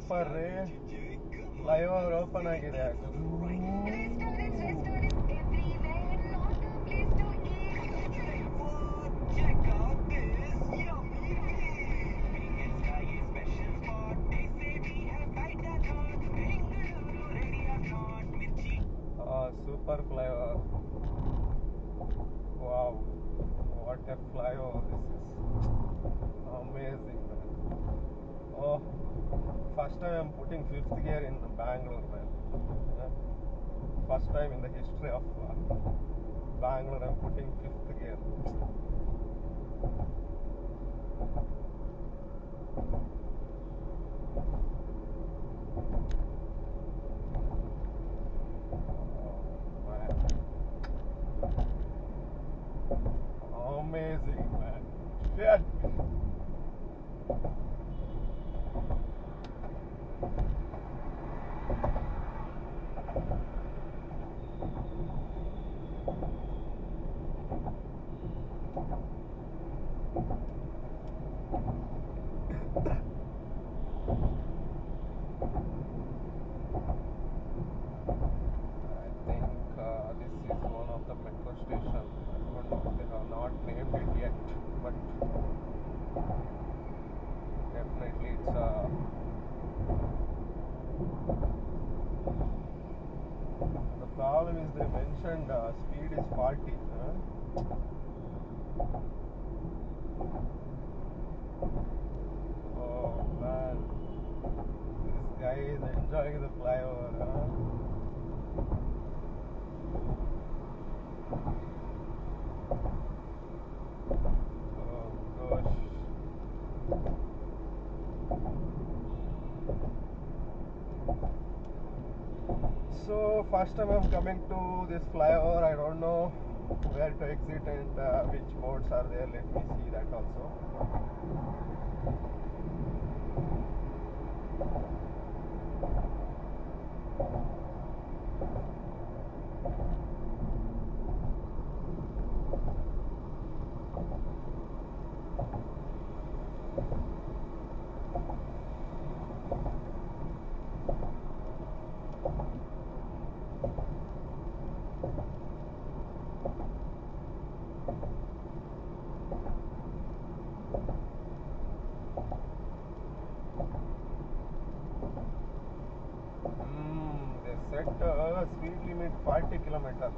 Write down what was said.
Super ರೀ. Flyover open ಆಗಿದೆ. Super flyover. Wow, what a flyover this is. Amazing, man. Oh, first time I'm putting fifth gear in Bangalore, man. First time in the history of Bangalore I'm putting fifth gear. Amazing, man. Shit. This is one of the metro stations. I don't know, they have not named it yet, but definitely it's the problem is they mentioned speed is 40. Oh man, this guy is enjoying the flyover. So first time I'm coming to this flyover, I don't know where to exit and which boards are there. Let me see that also. They set speed limit 40 kilometers.